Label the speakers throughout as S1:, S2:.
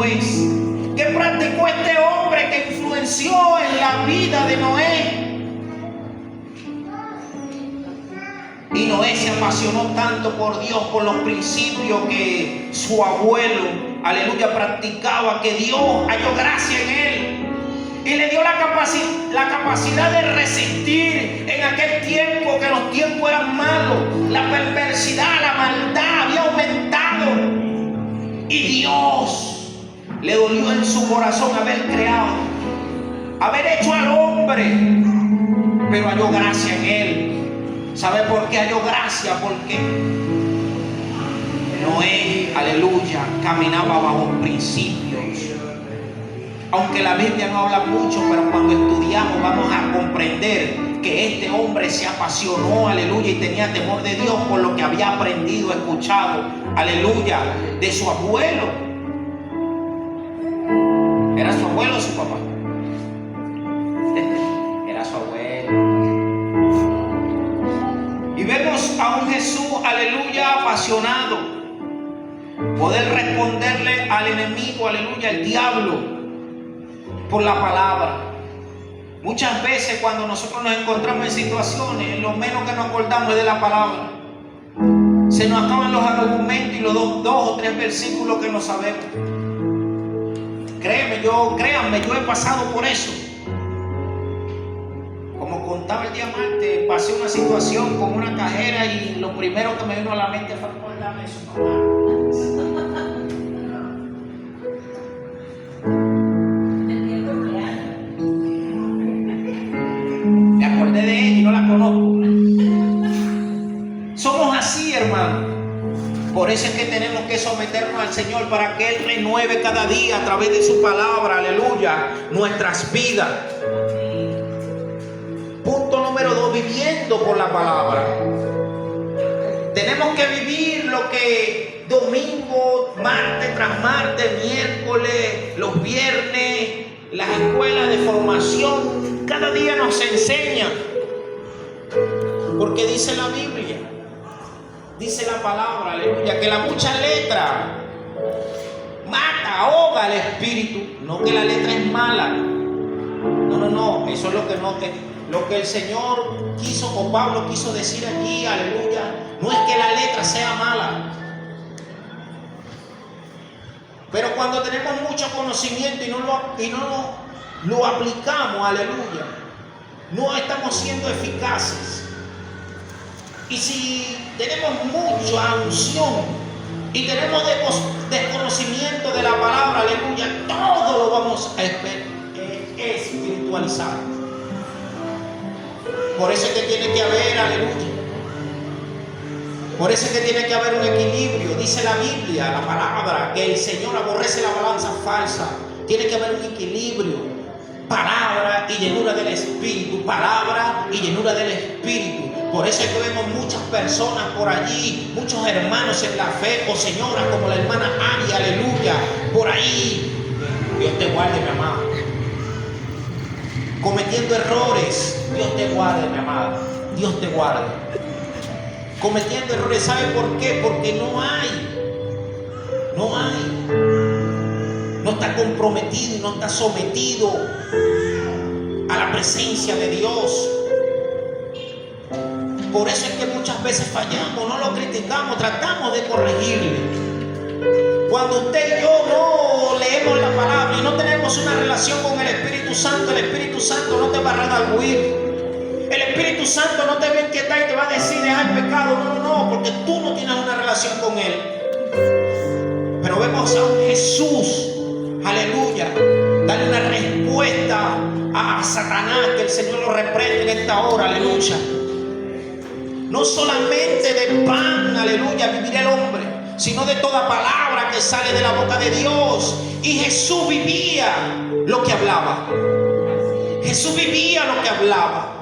S1: después. ¿Qué practicó este hombre que influenció en la vida de Noé? Y Noé se apasionó tanto por Dios, por los principios que su abuelo, aleluya, practicaba, que Dios halló gracia en él y le dio la capacidad de resistir en aquel tiempo, que los tiempos eran malos, la perversidad, la maldad había aumentado, y Dios le dolió en su corazón haber creado, haber hecho al hombre, pero halló gracia en él. ¿Sabe por qué halló gracia? Porque Noé, aleluya, caminaba bajo principios. Aunque la Biblia no habla mucho, pero cuando estudiamos vamos a comprender que este hombre se apasionó, aleluya, y tenía temor de Dios por lo que había aprendido, escuchado, aleluya, de su abuelo. ¿Era su abuelo o su papá? Era su abuelo. Y vemos a un Jesús, aleluya, apasionado, poder responderle al enemigo, aleluya, al diablo, por la palabra. Muchas veces cuando nosotros nos encontramos en situaciones, lo menos que nos acordamos es de la palabra. Se nos acaban los argumentos y los dos o tres versículos que no sabemos. Créanme, yo he pasado por eso. Como contaba el día martes, pasé una situación con una cajera y lo primero que me vino a la mente fue acordarme de su mamá. Me acordé de ella y no la conozco. Somos así, hermano. Por eso es que tenemos que someternos al Señor, para que Él renueve cada día a través de su palabra, aleluya, nuestras vidas. Punto número 2, viviendo por la palabra. Tenemos que vivir lo que domingo, martes tras martes, miércoles, los viernes, las escuelas de formación, cada día nos enseñan. Porque dice la Biblia, dice la palabra, aleluya, que la mucha letra mata, ahoga al espíritu. No que la letra es mala. No, eso es lo que el Señor quiso, o Pablo quiso decir aquí, aleluya. No es que la letra sea mala, pero cuando tenemos mucho conocimiento y no lo aplicamos, aleluya, no estamos siendo eficaces. Y si tenemos mucha unción y tenemos desconocimiento de la palabra, aleluya, todo lo vamos a espiritualizar. Por eso es que tiene que haber, aleluya, por eso es que tiene que haber un equilibrio. Dice la Biblia, la palabra, que el Señor aborrece la balanza falsa. Tiene que haber un equilibrio. Palabra y llenura del Espíritu. Palabra y llenura del Espíritu. Por eso es que vemos muchas personas por allí, muchos hermanos en la fe, o señoras como la hermana Ari, aleluya, por ahí. Dios te guarde, mi amado. Cometiendo errores. Dios te guarde, mi amado. Dios te guarde. Cometiendo errores. ¿Sabe por qué? Porque no está comprometido y no está sometido a la presencia de Dios. Por eso es que muchas veces fallamos, no lo criticamos, tratamos de corregirle. Cuando usted y yo no leemos la palabra y no tenemos una relación con el Espíritu Santo, el Espíritu Santo no te va a redarguir. El Espíritu Santo no te va a inquietar y te va a decir deja el pecado. No, porque tú no tienes una relación con Él. Pero vemos a un Jesús, aleluya, darle una respuesta a Satanás, que el Señor lo reprende en esta hora, aleluya. No solamente de pan, aleluya, vivirá el hombre, sino de toda palabra que sale de la boca de Dios. Y Jesús vivía lo que hablaba. Jesús vivía lo que hablaba.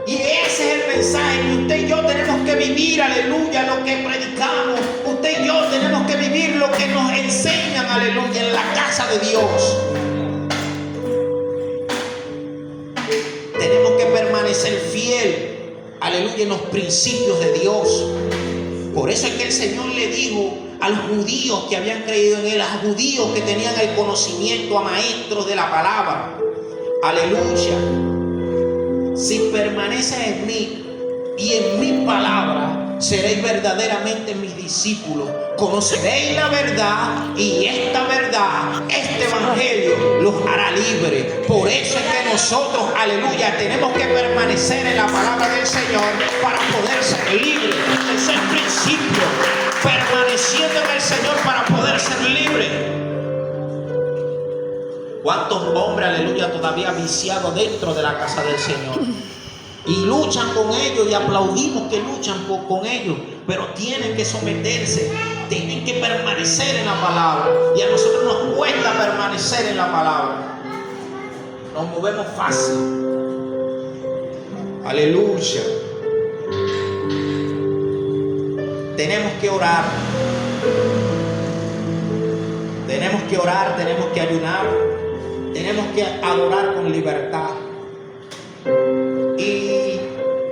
S1: Y ese es el mensaje que usted y yo tenemos que vivir, aleluya, lo que predicamos. Usted y yo tenemos que vivir lo que nos enseñan, aleluya, en la casa de Dios. Tenemos que permanecer fiel, aleluya, en los principios de Dios. Por eso es que el Señor le dijo a los judíos que habían creído en él, a los judíos que tenían el conocimiento, a maestros de la palabra. Aleluya. Si permaneces en mí y en mi palabra, seréis verdaderamente mis discípulos. Conoceréis la verdad y esta verdad, este evangelio, los hará libres. Por eso es que nosotros, aleluya, tenemos que permanecer en la palabra del Señor para poder ser libres. Ese es el principio. Permaneciendo en el Señor para poder ser libres. ¿Cuántos hombres, aleluya, todavía viciados dentro de la casa del Señor? Y luchan con ellos y aplaudimos que luchan con ellos, pero tienen que someterse, tienen que permanecer en la palabra. Y a nosotros nos cuesta permanecer en la palabra. Nos movemos fácil. Aleluya. Tenemos que orar. Tenemos que orar, tenemos que ayunar. Tenemos que adorar con libertad. Y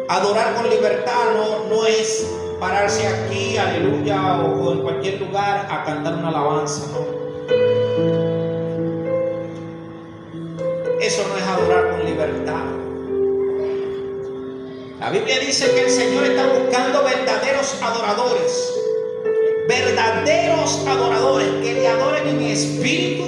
S1: adorar con libertad no es pararse aquí, aleluya, o en cualquier lugar a cantar una alabanza, no. Eso no es adorar con libertad. La Biblia dice que el Señor está buscando verdaderos adoradores. Verdaderos adoradores que le adoren en espíritu.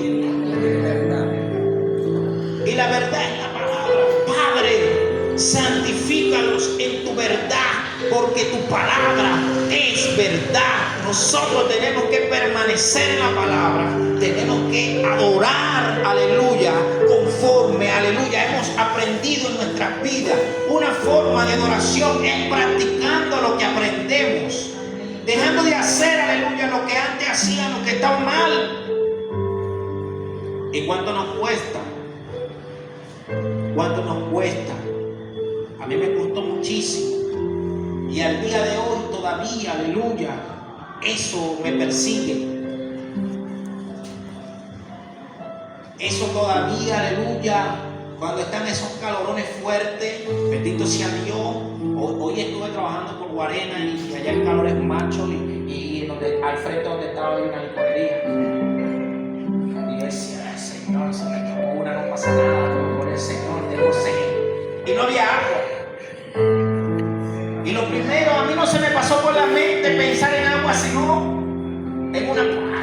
S1: Y la verdad es la palabra. Padre, santifícalos en tu verdad, porque tu palabra es verdad. Nosotros tenemos que permanecer en la palabra. Tenemos que adorar, aleluya, conforme, aleluya, hemos aprendido en nuestras vidas. Una forma de adoración es practicando lo que aprendemos. Dejando de hacer, aleluya, lo que antes hacían, lo que estaba mal. ¿Y cuánto nos cuesta? ¿Cuánto nos cuesta? A mí me costó muchísimo. Y al día de hoy todavía, aleluya, eso me persigue. Eso todavía, aleluya, cuando están esos calorones fuertes, bendito sea Dios. Hoy estuve trabajando por Guarena y allá el calor es macho y al frente donde estaba hay una licorería. Y yo decía, Señor, se me tomó una, no pasa nada, por el Señor, tengo sed. Y no había agua. Y lo primero, a mí no se me pasó por la mente pensar en agua, sino en una palabra.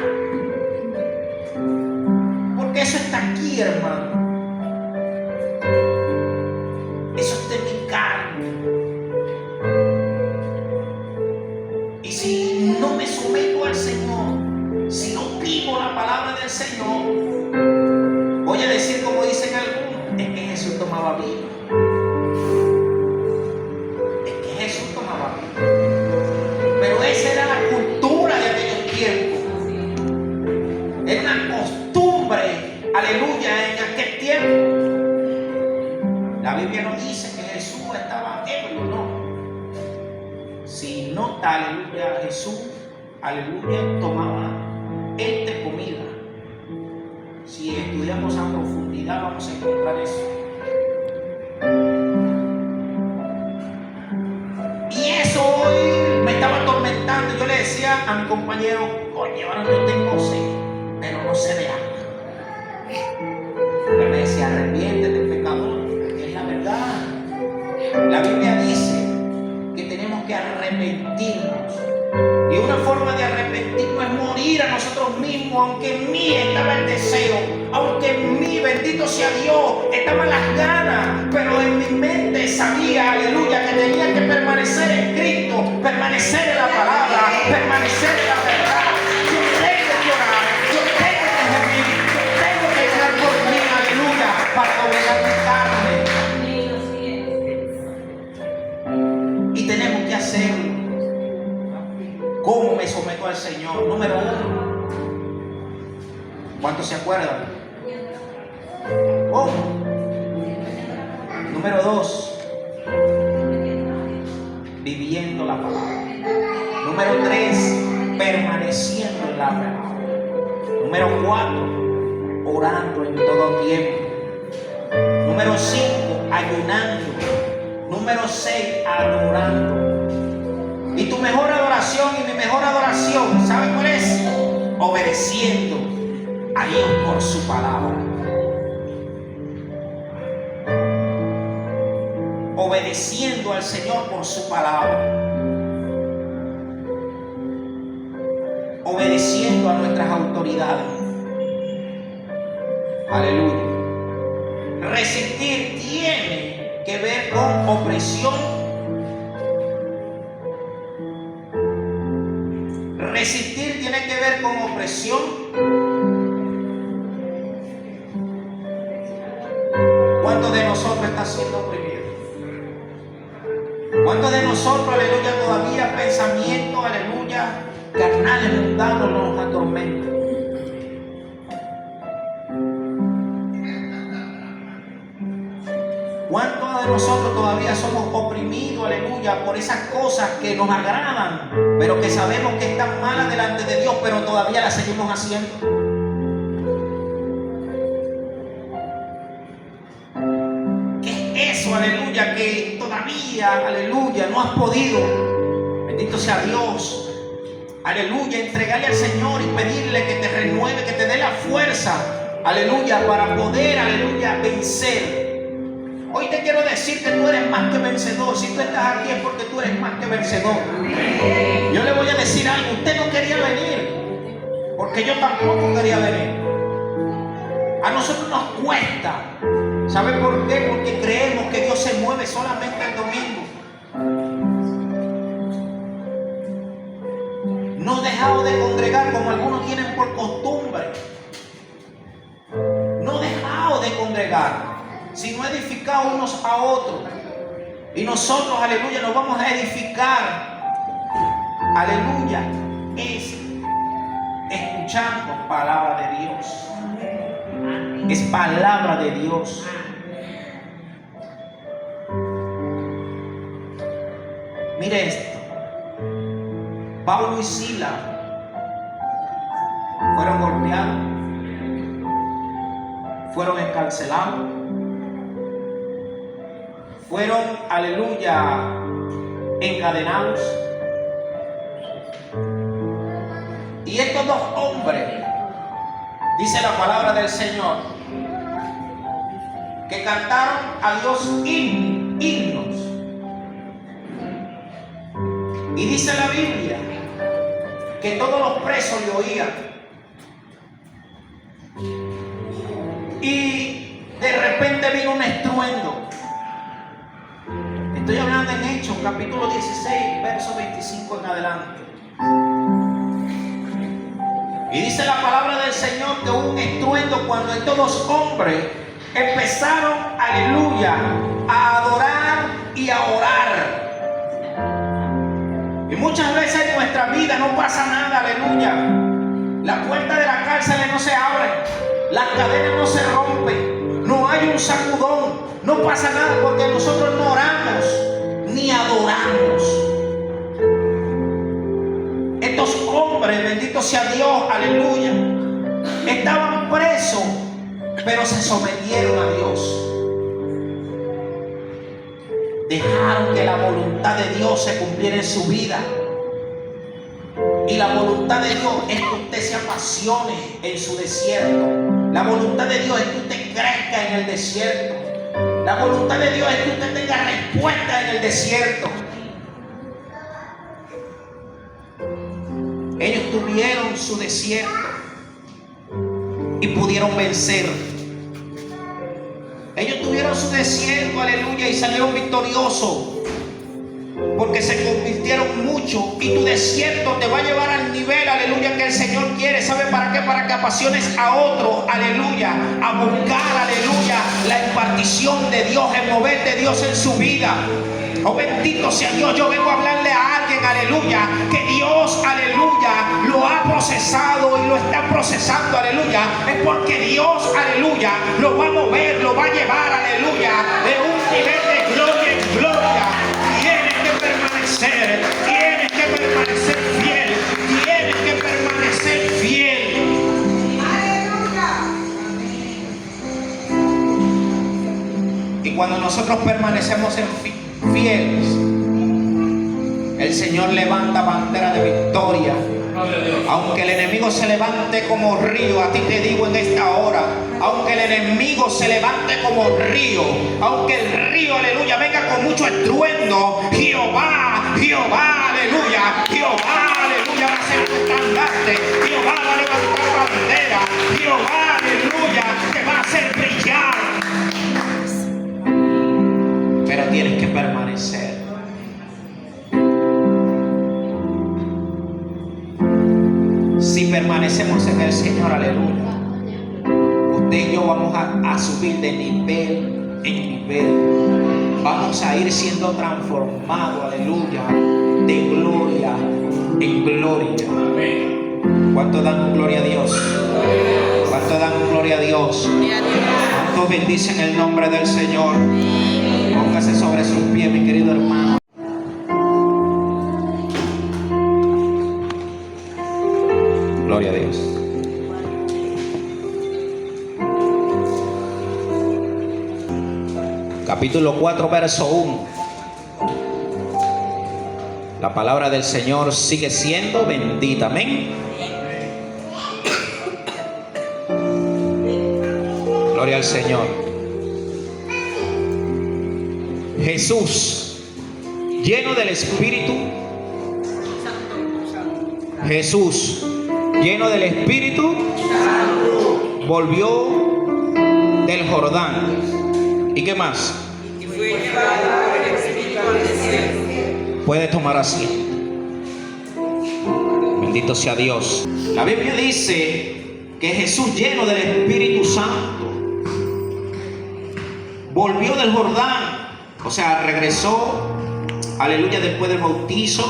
S1: Porque eso está aquí, hermano. Eso está en mi carne. Y si no me someto al Señor, si no vivo la palabra del Señor, voy a decir como dicen algunos, es que Jesús tomaba vino. Es que Jesús tomaba vino. Pero esa era la cultura de aquellos tiempos. Era una costumbre, aleluya, en aquel tiempo. La Biblia no dice que Jesús estaba ebrio, no. Si nota, aleluya, Jesús, aleluya, tomaba entre comida. Si estudiamos a profundidad vamos a encontrar eso. Y eso hoy me estaba atormentando. Yo le decía a mi compañero, oye, ahora yo tengo sed, pero no sé de agua. Él me decía, arrepiéntete, pecador, que es la verdad. La Biblia dice que tenemos que arrepentirnos. Y una forma de arrepentirnos es morir a nosotros mismos. Aunque en mí estaba el deseo, aunque en mí, bendito sea Dios, estaban las ganas, pero en mi mente sabía, aleluya, que tenía que permanecer en Cristo, permanecer en la palabra, permanecer en la verdad. Yo tengo que orar, yo tengo que gemir, yo tengo que orar por mí, aleluya, para doblegar mi carne. Y tenemos que hacerlo. ¿Cómo me someto al Señor? Número 1. ¿Cuántos se acuerdan? ¿Cómo? Número 2. Viviendo la palabra. Número 3. Permaneciendo en la palabra. Número 4. Orando en todo tiempo. Número 5. Ayunando. Número 6. Adorando. Y tu mejor adoración y mi mejor adoración, ¿sabe cuál es? Obedeciendo a Dios por su palabra. Obedeciendo al Señor por su palabra. Obedeciendo a nuestras autoridades. Aleluya. Resistir tiene que ver con opresión. Resistir tiene que ver con opresión. ¿Cuántos de nosotros está siendo oprimidos? ¿Cuántos de nosotros, aleluya, todavía pensamientos, aleluya, carnales, mundanos nos atormentan? ¿Cuántos de nosotros todavía somos oprimidos, aleluya, por esas cosas que nos agradan, pero que sabemos que están malas delante de Dios, pero todavía las seguimos haciendo? ¿Qué es eso, aleluya, que todavía, aleluya, no has podido, bendito sea Dios, aleluya, entregarle al Señor y pedirle que te renueve, que te dé la fuerza, aleluya, para poder, aleluya, vencer? Hoy te quiero decir que tú eres más que vencedor. Si tú estás aquí es porque tú eres más que vencedor. Yo le voy a decir algo. Usted no quería venir, porque yo tampoco quería venir. A nosotros nos cuesta. ¿Sabe por qué? Porque creemos que Dios se mueve solamente el domingo. No he dejado de congregar como algunos tienen por costumbre. No he dejado de congregar, sino edificar unos a otros. Y nosotros, aleluya, nos vamos a edificar, aleluya, es escuchando palabra de Dios. Es palabra de Dios. Mire esto. Pablo y Silas fueron golpeados, fueron encarcelados, fueron, aleluya, encadenados. Y estos dos hombres, dice la palabra del Señor, que cantaron a Dios himnos. Y dice la Biblia que todos los presos le oían. Y de repente vino un estruendo. Estoy hablando en Hechos, capítulo 16, verso 25 en adelante. Y dice la palabra del Señor que hubo un estruendo cuando estos dos hombres empezaron, aleluya, a adorar y a orar. Y muchas veces en nuestra vida no pasa nada, aleluya. La puerta de la cárcel no se abre, las cadenas no se rompen, no hay un sacudón, no pasa nada porque nosotros no oramos ni adoramos. Estos hombres, bendito sea Dios, aleluya, estaban presos, pero se sometieron a Dios. Dejaron que la voluntad de Dios se cumpliera en su vida. Y la voluntad de Dios es que usted se apasione en su desierto. La voluntad de Dios es que usted crezca en el desierto. La voluntad de Dios es que usted tenga respuesta en el desierto. Ellos tuvieron su desierto y pudieron vencer. Ellos tuvieron su desierto, aleluya, y salieron victoriosos, porque se convirtieron mucho. Y tu desierto te va a llevar al nivel, aleluya, que el Señor quiere. ¿Sabe para qué? Para que apasiones a otros, aleluya, a buscar, aleluya, la impartición de Dios, el mover de Dios en su vida. Oh, bendito sea Dios. Yo vengo a hablarle a alguien, aleluya, que Dios, aleluya, lo ha procesado y lo está procesando, aleluya. Es porque Dios, aleluya, lo va a mover, lo va a llevar, aleluya, de un nivel de gloria en gloria. Tienes que permanecer, tienes que permanecer fiel, tienes que permanecer fiel. Y cuando nosotros permanecemos fieles, el El Señor levanta bandera de victoria. Aunque el enemigo se levante como río, a ti te digo en esta hora, aunque el enemigo se levante como río, aunque el río, aleluya, venga con mucho estruendo, Jehová, Jehová, aleluya, Jehová, aleluya, va a ser tu estandarte, Jehová va a levantar bandera, Jehová, aleluya, te va a hacer brillar. Pero tienes que permanecer. Si permanecemos en el Señor, aleluya, usted y yo vamos a subir de nivel en nivel. Vamos a ir siendo transformados, aleluya, de gloria en gloria. ¿Cuánto dan gloria a Dios? ¿Cuánto dan gloria a Dios? ¿Cuántos bendicen el nombre del Señor? Póngase sobre sus pies, mi querido hermano. Gloria a Dios. Capítulo 4, verso 1. La palabra del Señor sigue siendo bendita. Amén. Gloria al Señor. Jesús, lleno del Espíritu. Jesús, lleno del Espíritu, volvió del Jordán. ¿Y qué más?
S2: Y fue llevado por el Espíritu al desierto.
S1: Puede tomar asiento. Bendito sea Dios. La Biblia dice que Jesús, lleno del Espíritu Santo, volvió del Jordán. O sea, regresó, aleluya, después del bautizo.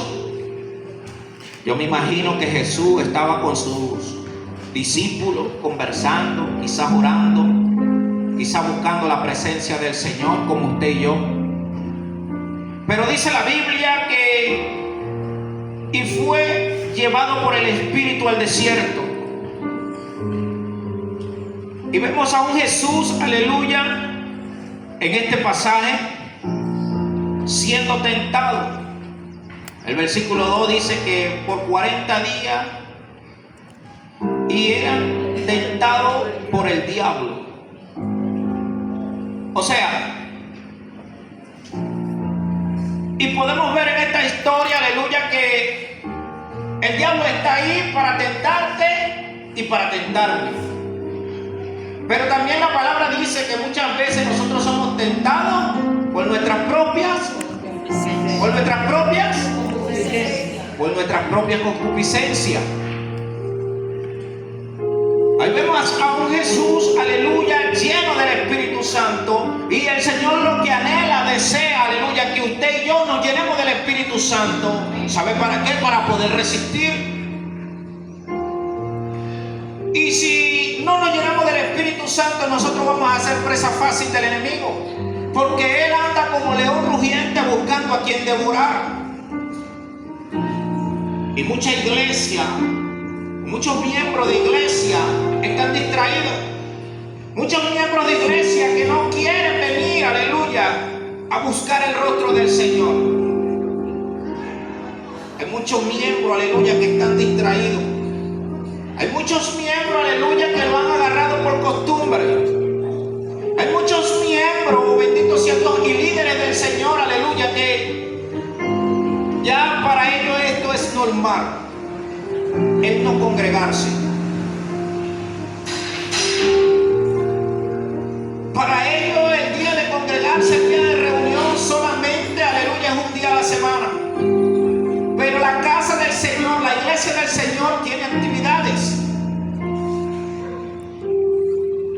S1: Yo me imagino que Jesús estaba con sus discípulos conversando, quizás orando, quizás buscando la presencia del Señor como usted y yo. Pero dice la Biblia que y fue llevado por el Espíritu al desierto. Y vemos a un Jesús, aleluya, en este pasaje siendo tentado. El versículo 2 dice que por 40 días y eran tentados por el diablo. O sea, y podemos ver en esta historia, aleluya, que el diablo está ahí para tentarte y para tentarme. Pero también la palabra dice que muchas veces nosotros somos tentados por nuestras propias concupiscencias. Ahí vemos a un Jesús, aleluya, lleno del Espíritu Santo. Y el Señor lo que anhela, desea, aleluya, que usted y yo nos llenemos del Espíritu Santo. ¿Sabe para qué? Para poder resistir. Y si no nos llenamos del Espíritu Santo, nosotros vamos a ser presa fácil del enemigo. Porque él anda como león rugiente buscando a quien devorar. Y mucha iglesia, muchos miembros de iglesia están distraídos. Muchos miembros de iglesia que no quieren venir, aleluya, a buscar el rostro del Señor. Hay muchos miembros, aleluya, que están distraídos. Hay muchos miembros, aleluya, que lo han agarrado por costumbre. Hay muchos miembros, bendito sea Dios, y líderes del Señor, aleluya, que ya para ellos esto es normal, el no congregarse. Para ellos el día de congregarse, el día de reunión solamente, aleluya, es un día a la semana. Pero la casa del Señor, la iglesia del Señor tiene actividades.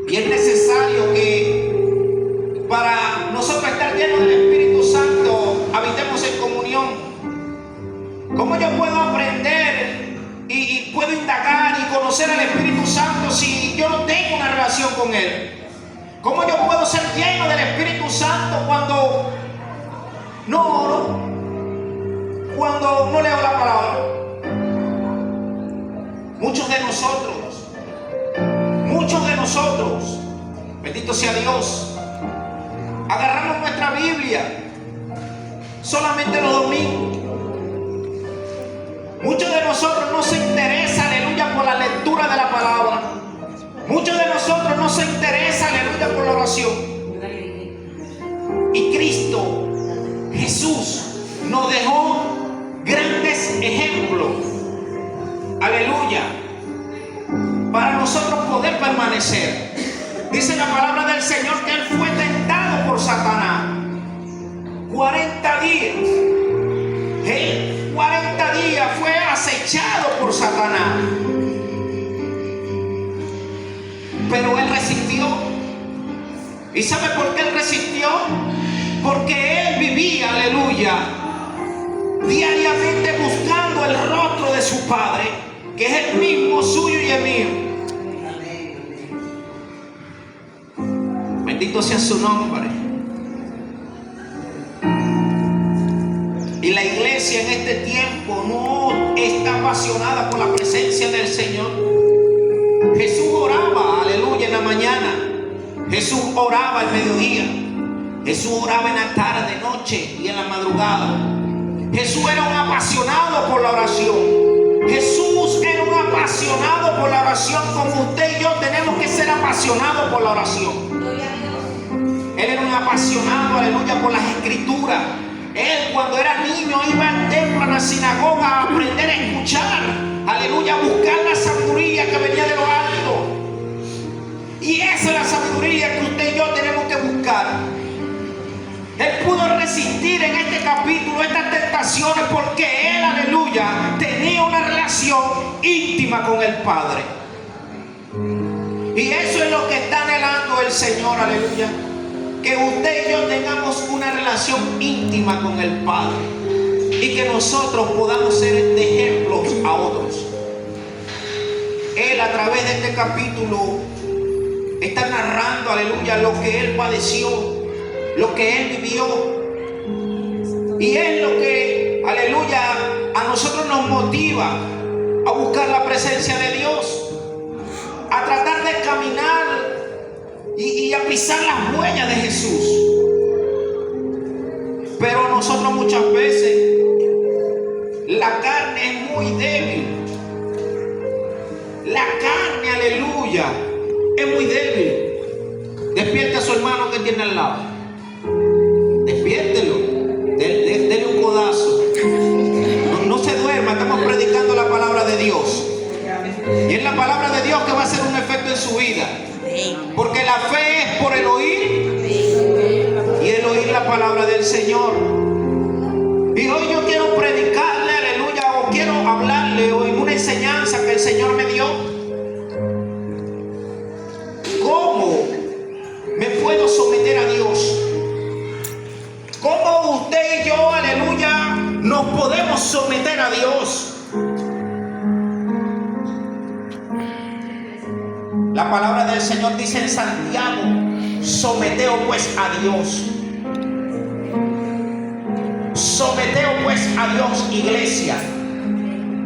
S1: Y es necesario que para nosotros estar llenos del Espíritu Santo habitemos en comunión. ¿Cómo yo puedo aprender y puedo indagar y conocer al Espíritu Santo si yo no tengo una relación con Él? ¿Cómo yo puedo ser lleno del Espíritu Santo cuando no oro? Cuando no leo la palabra. Muchos de nosotros, bendito sea Dios, agarramos nuestra Biblia solamente los domingos. Muchos de nosotros no se interesa, aleluya, por la oración. Y Cristo, Jesús, nos dejó grandes ejemplos, aleluya, para nosotros poder permanecer. Dice la palabra del Señor que Él fue tentado por Satanás 40 días. Él 40 días fue acechado por Satanás. Pero Él resistió. ¿Y sabe por qué Él resistió? Porque Él vivía, aleluya, diariamente buscando el rostro de su Padre, que es el mismo suyo y el mío. Bendito sea su nombre. Y la iglesia en este tiempo no está apasionada por la presencia del Señor. Jesús oraba, aleluya, en la mañana. Jesús oraba al mediodía. Jesús oraba en la tarde, noche y en la madrugada. Jesús era un apasionado por la oración. Jesús era un apasionado por la oración, como usted y yo tenemos que ser apasionados por la oración. Él era un apasionado, aleluya, por las escrituras. Él cuando era niño iba al templo, a la sinagoga, a aprender a escuchar, aleluya, a buscar la sabiduría que venía de lo alto. Y esa es la sabiduría que usted y yo tenemos que buscar. Él pudo resistir en este capítulo estas tentaciones porque él, aleluya, tenía una relación íntima con el Padre. Y eso es lo que está anhelando el Señor, aleluya. Que usted y yo tengamos una relación íntima con el Padre y que nosotros podamos ser de ejemplos a otros. Él a través de este capítulo está narrando, aleluya, lo que Él padeció, lo que Él vivió. Y es lo que, aleluya, a nosotros nos motiva a buscar la presencia de Dios, a tratar de caminar y a pisar las huellas de Jesús. Pero nosotros muchas veces la carne es muy débil. La carne, aleluya, es muy débil. Despierte a su hermano que tiene al lado. Despiértelo. Dele un codazo. No se duerma, estamos predicando la palabra de Dios. Y es la palabra de Dios que va a hacer un efecto en su vida. Porque la fe es por el oír y el oír la palabra del Señor. Y hoy yo quiero predicarle, aleluya, o quiero hablarle o en una enseñanza que el Señor me dio. ¿Cómo me puedo someter a Dios? ¿Cómo usted y yo, aleluya, nos podemos someter a Dios? La palabra del Señor dice en Santiago: someteos pues a Dios. Someteos pues a Dios, iglesia,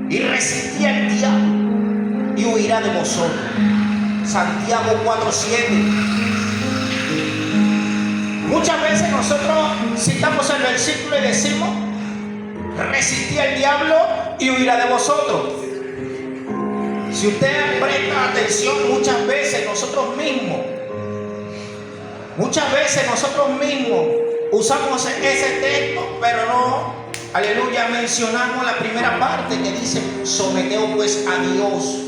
S1: y resistid al diablo y huirá de vosotros. Santiago 4:7. Muchas veces nosotros citamos el versículo y decimos: resistid al diablo y huirá de vosotros. Si usted presta atención, muchas veces nosotros mismos usamos ese texto, pero no, aleluya, mencionamos la primera parte que dice: someteos pues a Dios.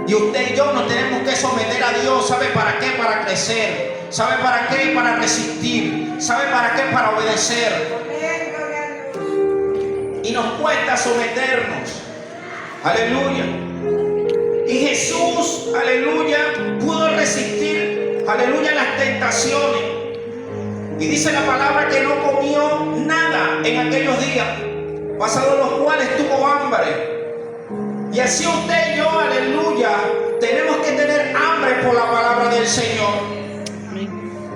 S1: Y usted y yo nos tenemos que someter a Dios. ¿Sabe para qué? Para crecer. ¿Sabe para qué? Para resistir. ¿Sabe para qué? Para obedecer. Y nos cuesta someternos. Aleluya. Y Jesús, aleluya, pudo resistir, aleluya, las tentaciones. Y dice la palabra que no comió nada en aquellos días, pasados los cuales tuvo hambre. Y así usted y yo, aleluya, tenemos que tener hambre por la palabra del Señor.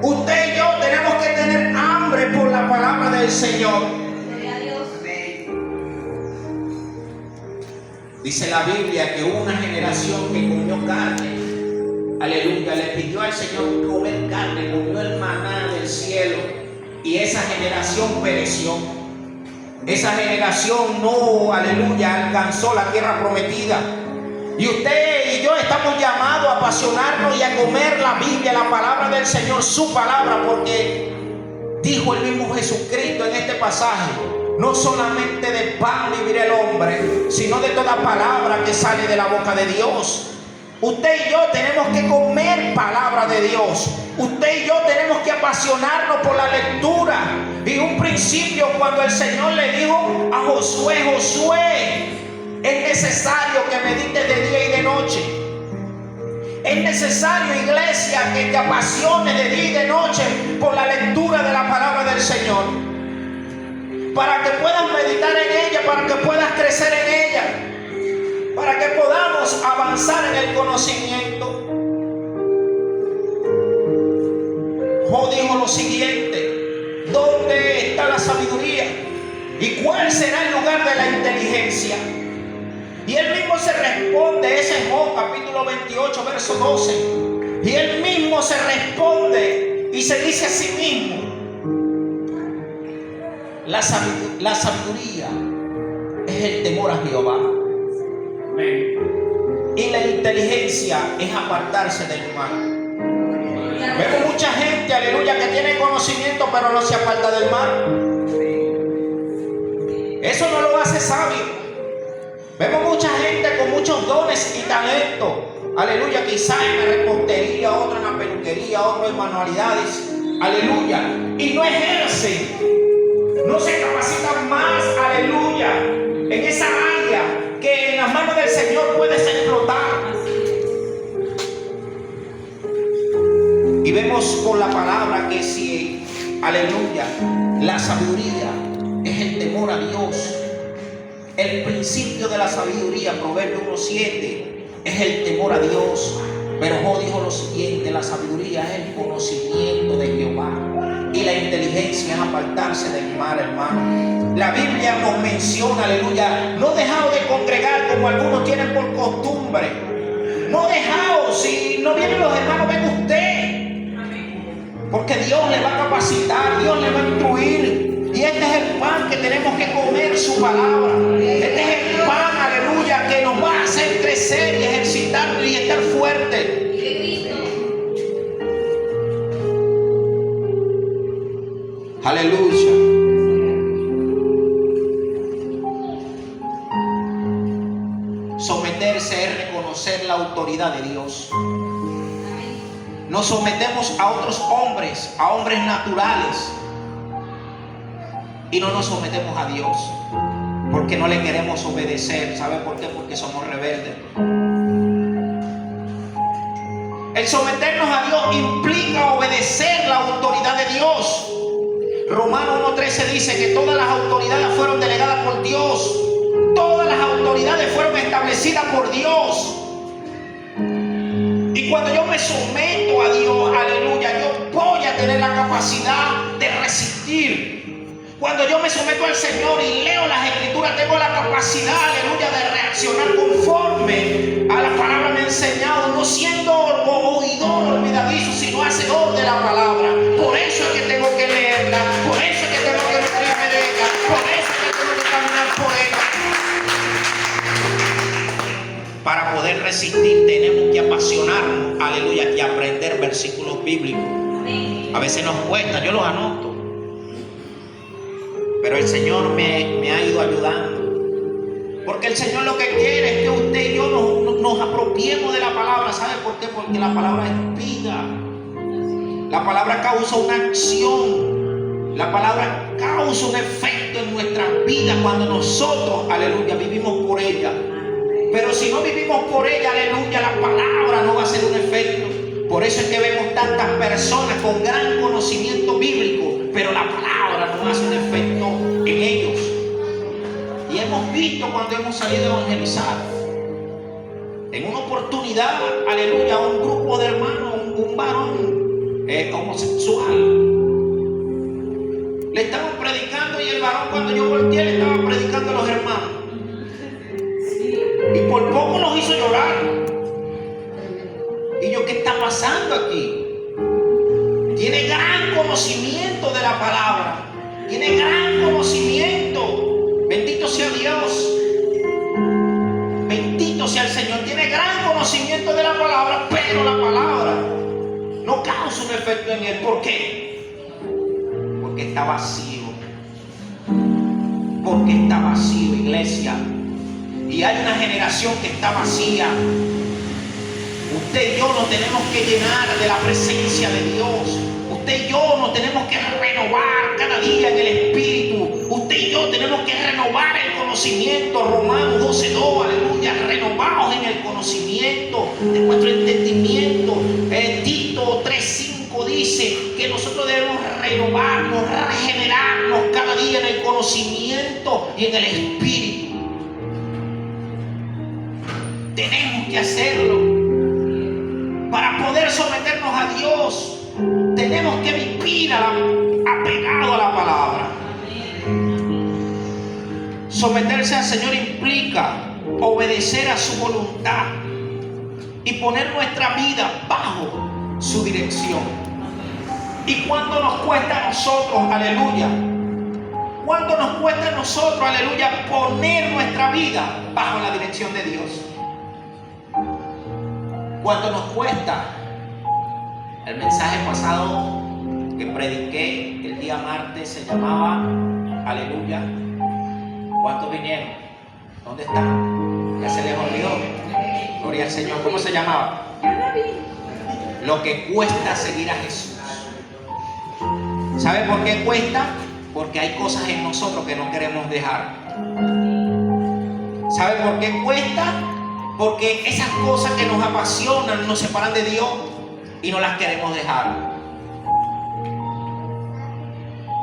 S1: Usted y yo tenemos que tener hambre por la palabra del Señor. Dice la Biblia que hubo una generación que comió carne, aleluya, le pidió al Señor comer carne, comió el maná del cielo, y esa generación pereció. Esa generación no, aleluya, alcanzó la tierra prometida. Y usted y yo estamos llamados a apasionarnos y a comer la Biblia, la palabra del Señor, su palabra, porque dijo el mismo Jesucristo en este pasaje: no solamente de pan vivirá el hombre, sino de toda palabra que sale de la boca de Dios. Usted y yo tenemos que comer palabra de Dios. Usted y yo tenemos que apasionarnos por la lectura. Y un principio, cuando el Señor le dijo a Josué: Josué, es necesario que medites de día y de noche. Es necesario, iglesia, que te apasiones de día y de noche por la lectura de la palabra del Señor, para que puedas meditar en ella, para que puedas crecer en ella, para que podamos avanzar en el conocimiento. Job dijo lo siguiente: ¿dónde está la sabiduría? ¿Y cuál será el lugar de la inteligencia? Y él mismo se responde, ese es Job capítulo 28, verso 12. Y él mismo se responde y se dice a sí mismo: la sabiduría es el temor a Jehová. Y la inteligencia es apartarse del mal. Vemos mucha gente, aleluya, que tiene conocimiento pero no se aparta del mal. Eso no lo hace sabio. Vemos mucha gente con muchos dones y talentos, aleluya, quizás en la repostería, otro en la peluquería, otro en manualidades, aleluya, y no ejercen, no se capacitan más, aleluya, en esa área que en las manos del Señor puedes explotar. Y vemos con la palabra que si, aleluya, la sabiduría es el temor a Dios. El principio de la sabiduría, Proverbios 1:7, es el temor a Dios. Pero Job dijo lo siguiente: la sabiduría es el conocimiento de Jehová, y la inteligencia es apartarse del mal, hermano. La Biblia nos menciona, aleluya, no dejaos de congregar como algunos tienen por costumbre. No dejaos, si no vienen los hermanos, venga usted, porque Dios le va a capacitar, Dios le va a instruir. Y este es el pan que tenemos que comer, su palabra. Este es el pan, aleluya, que nos va a hacer crecer y ejercitarnos y estar fuerte. Aleluya. Someterse es reconocer la autoridad de Dios. Nos sometemos a otros hombres, a hombres naturales, y no nos sometemos a Dios porque no le queremos obedecer. ¿Sabe por qué? Porque somos rebeldes. El someternos a Dios implica obedecer la autoridad de Dios. Romanos 1:13 dice que todas las autoridades fueron delegadas por Dios. Todas las autoridades fueron establecidas por Dios. Y cuando yo me someto a Dios, aleluya, yo voy a tener la capacidad de resistir. Cuando yo me someto al Señor y leo las Escrituras, tengo la capacidad, aleluya, de reaccionar conforme a la palabra me ha enseñado, no siendo oidor olvidadizo, sino hacedor de la palabra. Por eso es que tengo que leerla, por eso es que tengo que nutrirme de ella, por eso es que tengo que caminar por ella. Para poder resistir tenemos que apasionarnos, aleluya, y aprender versículos bíblicos. A veces nos cuesta, yo los anoto, pero el Señor me ha ido ayudando. Porque el Señor lo que quiere es que usted y yo nos apropiemos de la palabra. ¿Sabe por qué? Porque la palabra es vida. La palabra causa una acción. La palabra causa un efecto en nuestras vidas cuando nosotros, aleluya, vivimos por ella. Pero si no vivimos por ella, aleluya, la palabra no va a hacer un efecto. Por eso es que vemos tantas personas con gran conocimiento bíblico, pero la palabra no hace un efecto en ellos. Y hemos visto cuando hemos salido a evangelizar, en una oportunidad, aleluya, un grupo de hermanos, un varón homosexual, le estaban predicando, y el varón, cuando yo volteé, le estaba predicando a los hermanos, y por poco los hizo llorar. Y yo, ¿qué está pasando aquí? Tiene gran conocimiento de la palabra, tiene gran conocimiento. Bendito sea Dios, bendito sea el Señor. Tiene conocimiento de la palabra, pero la palabra no causa un efecto en él. ¿Por qué? Porque está vacío. Porque está vacío, iglesia. Y hay una generación que está vacía. Usted y yo nos tenemos que llenar de la presencia de Dios. Usted y yo nos tenemos que renovar cada día en el Espíritu. Usted y yo tenemos que renovar el conocimiento. Romanos 12:2, aleluya. Renovados en el conocimiento de nuestro entendimiento. Tito 3:5 dice que nosotros debemos renovarnos, regenerarnos cada día en el conocimiento y en el Espíritu. Tenemos que hacerlo. Para poder someternos a Dios, tenemos que vivir apegado a la palabra. Someterse al Señor implica obedecer a su voluntad y poner nuestra vida bajo su dirección. ¿Y cuánto nos cuesta a nosotros, aleluya? ¿Cuánto nos cuesta a nosotros, aleluya, poner nuestra vida bajo la dirección de Dios? ¿Cuánto nos cuesta? El mensaje pasado que prediqué el día martes se llamaba aleluya. ¿Cuántos vinieron? ¿Dónde están? Ya se les olvidó. Gloria al Señor. ¿Cómo se llamaba? Lo que cuesta seguir a Jesús. ¿Sabe por qué cuesta? Porque hay cosas en nosotros que no queremos dejar. ¿Sabe por qué cuesta? Porque esas cosas que nos apasionan nos separan de Dios y no las queremos dejar.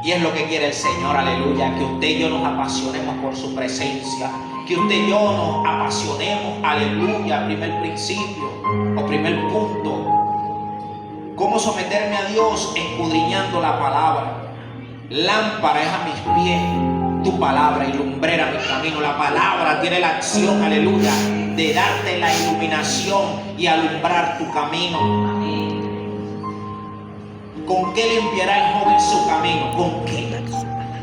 S1: Y es lo que quiere el Señor, aleluya, que usted y yo nos apasionemos por su presencia, que usted y yo nos apasionemos, aleluya, primer principio o primer punto. ¿Cómo someterme a Dios? Escudriñando la palabra. Lámpara es a mis pies tu palabra y lumbrera mi camino. La palabra tiene la acción, aleluya, de darte la iluminación y alumbrar tu camino. ¿Con qué limpiará el joven su camino? ¿Con qué?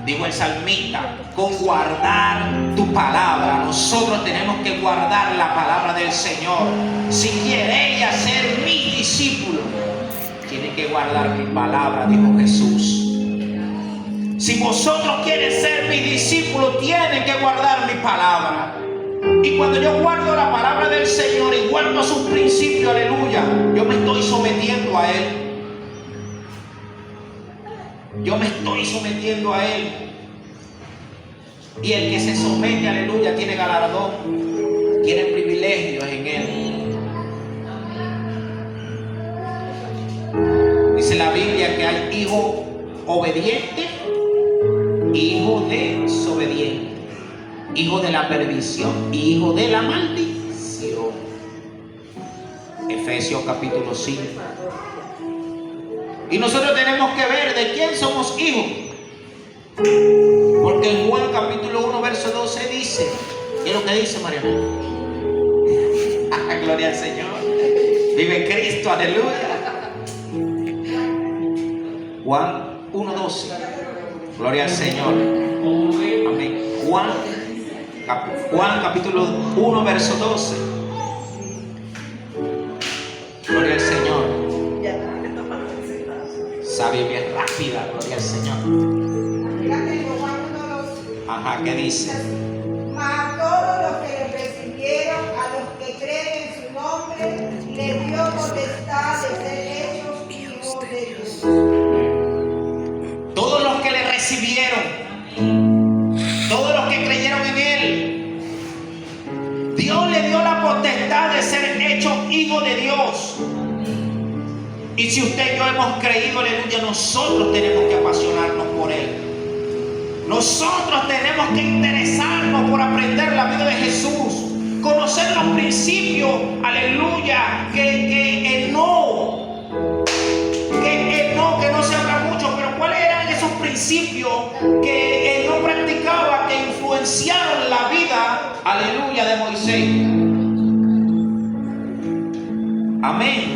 S1: Dijo el salmista, con guardar tu palabra. Nosotros tenemos que guardar la palabra del Señor. Si queréis ser mis discípulos, tienen que guardar mi palabra, dijo Jesús. Si vosotros quieren ser mis discípulos, tienen que guardar mi palabra. Y cuando yo guardo la palabra del Señor y guardo sus principios, aleluya, yo me estoy sometiendo a Él. Yo me estoy sometiendo a Él. Y el que se somete, aleluya, tiene galardón, tiene privilegios en Él. Dice la Biblia que hay hijo obediente, hijo desobediente, hijo de la perdición y hijo de la maldición. Efesios capítulo 5. Y nosotros tenemos que ver de quién somos hijos. Porque en Juan capítulo 1 verso 12 dice, ¿qué es lo que dice, Mariana? Gloria al Señor. Vive Cristo, aleluya. Juan 1:12. Gloria al Señor. Amén. Juan capítulo 1 verso 12. Gloria al Señor. Sabia y bien rápida, gloria al Señor. Ajá, ¿qué dice?
S3: Mas a todos los que le recibieron, a los que creen en su nombre, les dio potestad de ser hechos hijos de Dios.
S1: Todos los que le recibieron, todos los que creyeron en Él, Dios le dio la potestad de ser hechos hijos de Dios. Y si usted y yo hemos creído, aleluya, nosotros tenemos que apasionarnos por Él. Nosotros tenemos que interesarnos por aprender la vida de Jesús, conocer los principios, aleluya, que no se habla mucho, pero cuáles eran esos principios que él no practicaba, que influenciaron la vida, aleluya, de Moisés. Amén.